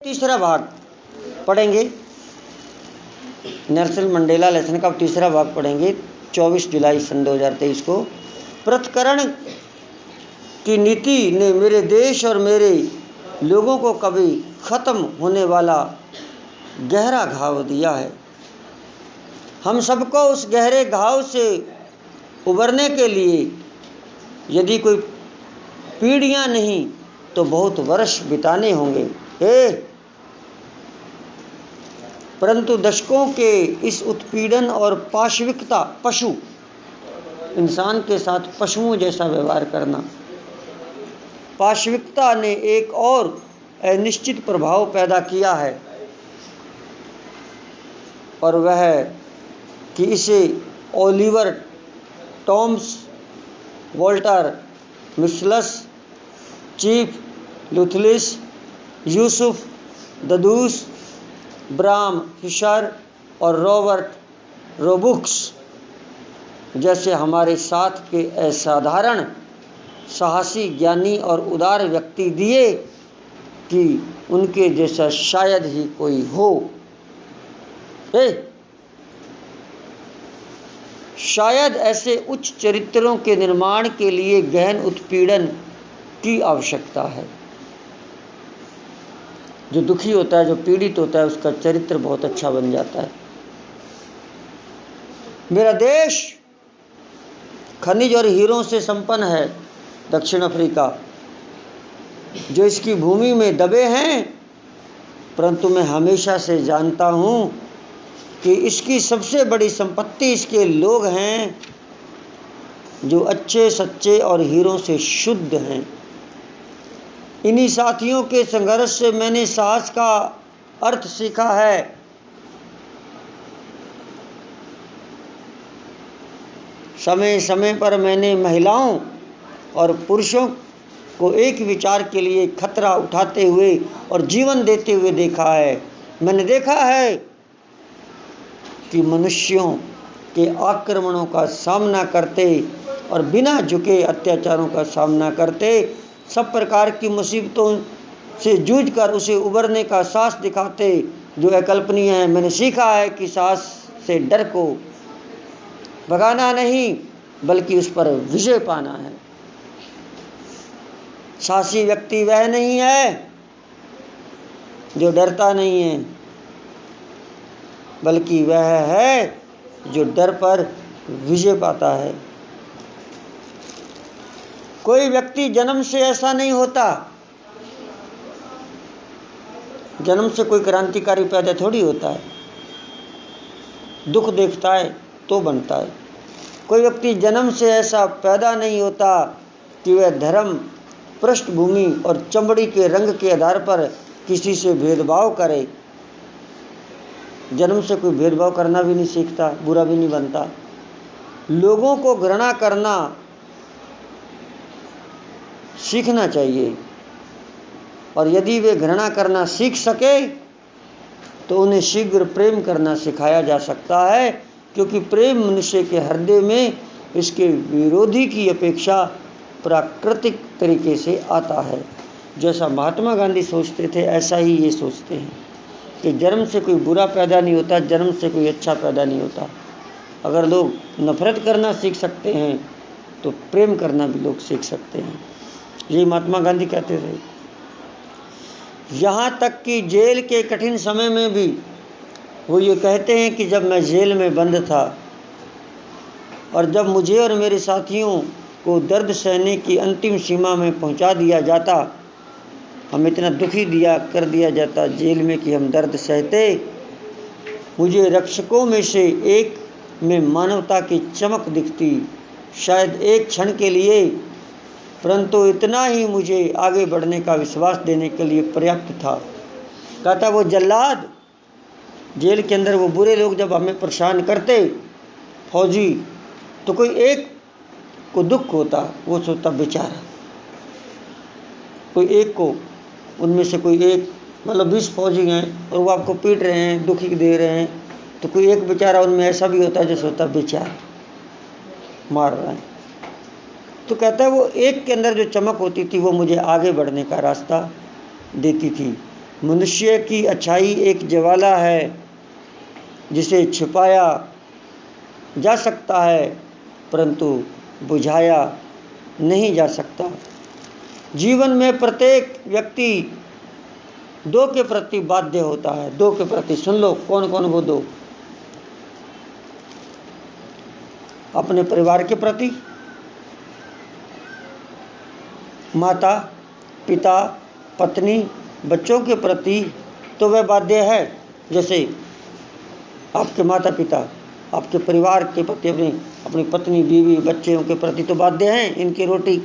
तीसरा भाग पढ़ेंगे। नेल्सन मंडेला लेसन का तीसरा भाग पढ़ेंगे 24 जुलाई सन 2023 को। पृथक्करण की नीति ने मेरे देश और मेरे लोगों को कभी ख़त्म होने वाला गहरा घाव दिया है। हम सबको उस गहरे घाव से उबरने के लिए यदि कोई पीढ़ियां नहीं तो बहुत वर्ष बिताने होंगे। परंतु दशकों के इस उत्पीड़न और पाशविकता, पशु इंसान के साथ पशुओं जैसा व्यवहार करना, पाशविकता ने एक और अनिश्चित प्रभाव पैदा किया है, और वह कि इसे Oliver Tambo, Walter Michels, chief Luthuli, Yusuf Dadoo, Bram Fischer और रॉबर्ट रोबुक्स जैसे हमारे साथ के असाधारण साहसी, ज्ञानी और उदार व्यक्ति दिए कि उनके जैसा शायद ही कोई हो। शायद ऐसे उच्च चरित्रों के निर्माण के लिए गहन उत्पीड़न की आवश्यकता है। जो दुखी होता है, जो पीड़ित होता है, उसका चरित्र बहुत अच्छा बन जाता है। मेरा देश खनिज और हीरों से संपन्न है। दक्षिण अफ्रीका जो इसकी भूमि में दबे हैं, परंतु मैं हमेशा से जानता हूँ कि इसकी सबसे बड़ी संपत्ति इसके लोग हैं जो अच्छे, सच्चे और हीरों से शुद्ध हैं। इन्हीं साथियों के संघर्ष से मैंने साहस का अर्थ सीखा है। समय समय पर मैंने महिलाओं और पुरुषों को एक विचार के लिए खतरा उठाते हुए और जीवन देते हुए देखा है। मैंने देखा है कि मनुष्यों के आक्रमणों का सामना करते और बिना झुके अत्याचारों का सामना करते, सब प्रकार की मुसीबतों से जूझकर उसे उबरने का साहस दिखाते जो अकल्पनीय है। मैंने सीखा है कि साहस से डर को भगाना नहीं बल्कि उस पर विजय पाना है। साहसी व्यक्ति वह नहीं है जो डरता नहीं है, बल्कि वह है जो डर पर विजय पाता है। कोई व्यक्ति जन्म से ऐसा नहीं होता। जन्म से कोई क्रांतिकारी पैदा थोड़ी होता है। दुख देखता है तो बनता है। कोई व्यक्ति जन्म से ऐसा पैदा नहीं होता कि वह धर्म, पृष्ठभूमि और चमड़ी के रंग के आधार पर किसी से भेदभाव करे। जन्म से कोई भेदभाव करना भी नहीं सीखता, बुरा भी नहीं बनता। लोगों को घृणा करना सीखना चाहिए, और यदि वे घृणा करना सीख सके तो उन्हें शीघ्र प्रेम करना सिखाया जा सकता है, क्योंकि प्रेम मनुष्य के हृदय में इसके विरोधी की अपेक्षा प्राकृतिक तरीके से आता है। जैसा महात्मा गांधी सोचते थे, ऐसा ही ये सोचते हैं कि जन्म से कोई बुरा पैदा नहीं होता, जन्म से कोई अच्छा पैदा नहीं होता। अगर लोग नफरत करना सीख सकते हैं तो प्रेम करना भी लोग सीख सकते हैं। यही महात्मा गांधी कहते थे। यहाँ तक कि जेल के कठिन समय में भी वो ये कहते हैं कि जब मैं जेल में बंद था और जब मुझे और मेरे साथियों को दर्द सहने की अंतिम सीमा में पहुंचा दिया जाता, हम इतना दुखी कर दिया जाता जेल में कि हम दर्द सहते, मुझे रक्षकों में से एक में मानवता की चमक दिखती, शायद एक क्षण के लिए, परंतु इतना ही मुझे आगे बढ़ने का विश्वास देने के लिए पर्याप्त था। कहता वो जल्लाद जेल के अंदर, वो बुरे लोग जब हमें परेशान करते फौजी, तो कोई एक को दुख होता, वो सोचता बेचारा, कोई एक को, उनमें से कोई एक, मतलब 20 फौजी हैं और वो आपको पीट रहे हैं, दुखी दे रहे हैं, तो कोई एक बेचारा उनमें ऐसा भी होता है जो सोचता बेचारा मार रहा है। तो कहता है वो एक के अंदर जो चमक होती थी वो मुझे आगे बढ़ने का रास्ता देती थी। मनुष्य की अच्छाई एक ज्वाला है जिसे छिपाया जा सकता है परंतु बुझाया नहीं जा सकता। जीवन में प्रत्येक व्यक्ति दो के प्रति बाध्य होता है। दो के प्रति, सुन लो कौन कौन वो दो। अपने परिवार के प्रति, माता पिता पत्नी बच्चों के प्रति तो वह बाध्य है। जैसे आपके माता पिता आपके परिवार के प्रति, अपनी पत्नी बीवी बच्चों के प्रति तो बाध्य हैं। इनकी रोटी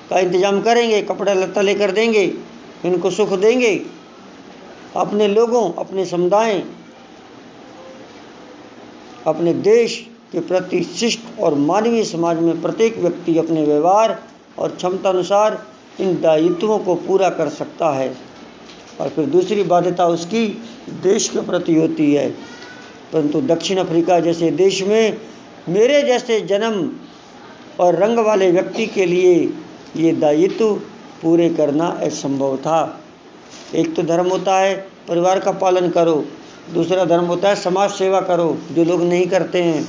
का इंतजाम करेंगे, कपड़ा लत्ता लेकर देंगे, इनको सुख देंगे। अपने लोगों, अपने समुदाय, अपने देश के प्रति शिष्ट और मानवीय समाज में प्रत्येक व्यक्ति अपने व्यवहार और क्षमता अनुसार इन दायित्वों को पूरा कर सकता है। और फिर दूसरी बाध्यता उसकी देश के प्रति होती है। परंतु दक्षिण अफ्रीका जैसे देश में मेरे जैसे जन्म और रंग वाले व्यक्ति के लिए ये दायित्व पूरे करना असंभव था। एक तो धर्म होता है परिवार का पालन करो, दूसरा धर्म होता है समाज सेवा करो, जो लोग नहीं करते हैं।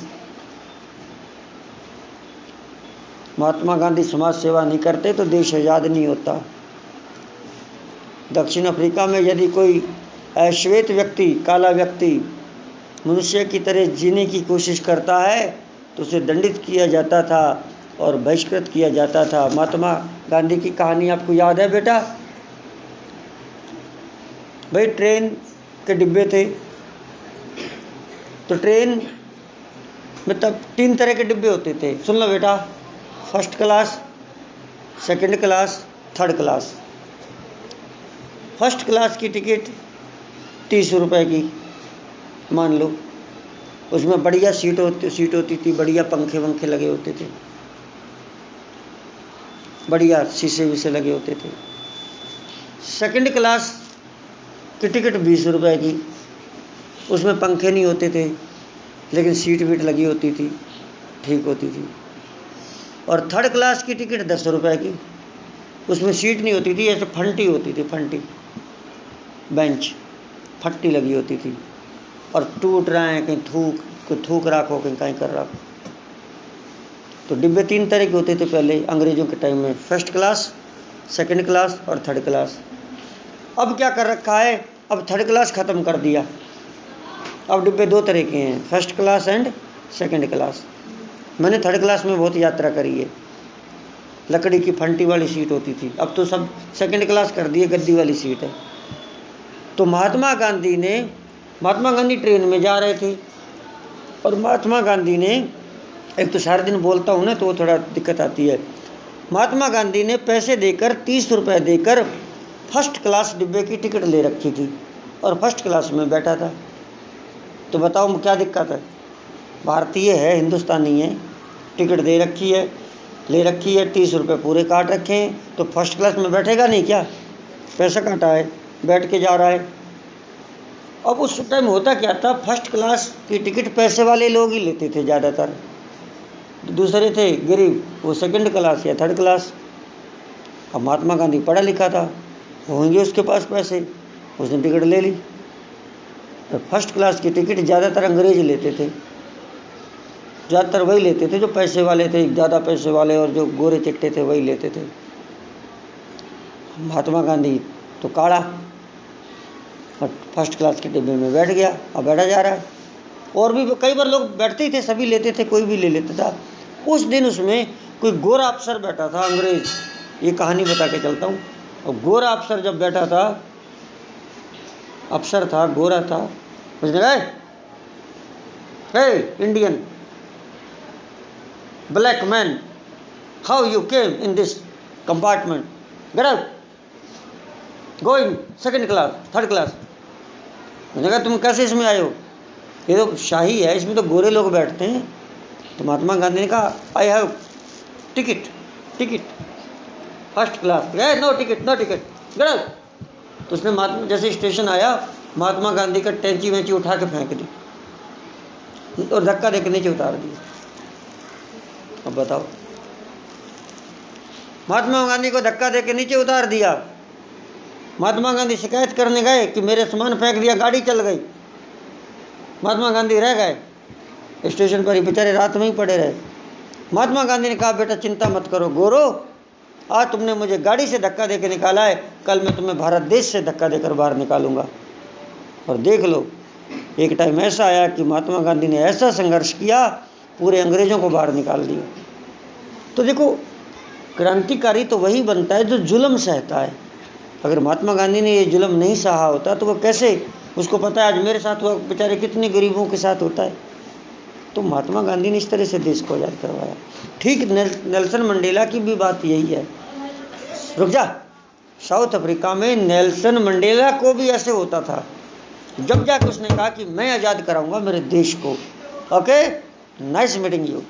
महात्मा गांधी समाज सेवा नहीं करते तो देश आज़ाद नहीं होता। दक्षिण अफ्रीका में यदि कोई अश्वेत व्यक्ति, काला व्यक्ति मनुष्य की तरह जीने की कोशिश करता है तो उसे दंडित किया जाता था और बहिष्कृत किया जाता था। महात्मा गांधी की कहानी आपको याद है बेटा? भाई ट्रेन के डिब्बे थे, तो ट्रेन में तब 3 तरह के डिब्बे होते थे। सुन लो बेटा, first class, second class, third class. First class की टिकट 30 रुपए की मान लो, उसमें बढ़िया सीट होती थी, बढ़िया पंखे लगे होते थे, बढ़िया शीशे विशे लगे होते थे। सेकंड क्लास की टिकट 20 रुपए की, उसमें पंखे नहीं होते थे लेकिन सीट वीट लगी होती थी, ठीक होती थी। और थर्ड क्लास की टिकट 10 रुपए की, उसमें सीट नहीं होती थी, ऐसे फंटी होती थी, फंटी बेंच, फट्टी लगी होती थी। और टूट रहे हैं, कहीं थूक राखो, कहीं कर राखो। तो डिब्बे 3 तरह के होते थे पहले अंग्रेजों के टाइम में, फर्स्ट क्लास, सेकंड क्लास और थर्ड क्लास। अब क्या कर रखा है, अब थर्ड क्लास ख़त्म कर दिया। अब डिब्बे 2 तरह के हैं, first class and second class. मैंने थर्ड क्लास में बहुत यात्रा करी है, लकड़ी की फंटी वाली सीट होती थी, अब तो सब सेकंड क्लास कर दिए, गद्दी वाली सीट है। तो महात्मा गांधी ट्रेन में जा रहे थे और महात्मा गांधी ने, एक तो सारा दिन बोलता हूँ ना तो थोड़ा दिक्कत आती है, महात्मा गांधी ने पैसे देकर 30 रुपये देकर फर्स्ट क्लास डिब्बे की टिकट ले रखी थी और फर्स्ट क्लास में बैठा था। तो बताओ क्या दिक्कत है? भारतीय है, हिंदुस्तानी है, टिकट दे रखी है, ले रखी है, 30 रुपये पूरे काट रखे हैं, तो फर्स्ट क्लास में बैठेगा नहीं क्या? पैसा काटा है, बैठ के जा रहा है। अब उस टाइम होता क्या था, फर्स्ट क्लास की टिकट पैसे वाले लोग ही लेते थे ज़्यादातर, दूसरे थे गरीब, वो सेकंड क्लास या थर्ड क्लास। अब महात्मा गांधी पढ़ा लिखा था, होंगे उसके पास पैसे, उसने टिकट ले ली। तो फर्स्ट क्लास की टिकट ज़्यादातर अंग्रेज लेते थे, ज़्यादातर वही लेते थे जो पैसे वाले थे, ज़्यादा पैसे वाले, और जो गोरे चिट्टे थे वही लेते थे। महात्मा गांधी तो काढ़ा और फर्स्ट क्लास के डिब्बे में बैठ गया, अब बैठा जा रहा है। और भी कई बार लोग बैठते ही थे, सभी लेते थे, कोई भी ले लेता था। उस दिन उसमें कोई गोरा अफसर बैठा था, अंग्रेज, ये कहानी बता के चलता हूँ। और गोरा अफसर जब बैठा था, अफसर था, गोरा था, उसने कहा, hey Indian black man, how you came in this compartment, get out, go in second class, third class. उसने कहा तुम कैसे इसमें आए हो, ये तो शाही है, इसमें तो गोरे लोग बैठते हैं। तो महात्मा गांधी ने कहा I have ticket first class, no ticket, get out. तो उसने महात्मा, जैसे स्टेशन आया, महात्मा गांधी का टेंची वेंची उठा के फेंक दी और धक्का देकर नीचे उतार दिया। अब बताओ, महात्मा गांधी को धक्का देकर नीचे उतार दिया महात्मा गांधी शिकायत करने गए कि मेरे सामान फेंक दिया, गाड़ी चल गई। महात्मा गांधी रह गए स्टेशन पर ही, बेचारे रात में ही पड़े रहे। महात्मा गांधी ने कहा, बेटा चिंता मत करो गोरो, आज तुमने मुझे गाड़ी से धक्का देकर निकाला है, कल मैं तुम्हें भारत देश से धक्का देकर बाहर निकालूंगा। और देख लो, एक टाइम ऐसा आया कि महात्मा गांधी ने ऐसा संघर्ष किया, पूरे अंग्रेजों को बाहर निकाल दिया। तो देखो, क्रांतिकारी तो वही बनता है जो जुल्म सहता है। अगर महात्मा गांधी ने ये जुल्म नहीं सहा होता तो वो कैसे, उसको पता है आज मेरे साथ हुआ, बेचारे कितने गरीबों के साथ होता है। तो महात्मा गांधी ने इस तरह से देश को आज़ाद करवाया। ठीक नेल्सन मंडेला की भी बात यही है। रुक जा, साउथ अफ्रीका में नेल्सन मंडेला को भी ऐसे होता था। जब जाकर उसने कहा कि मैं आज़ाद कराऊंगा मेरे देश को। Okay, nice meeting you.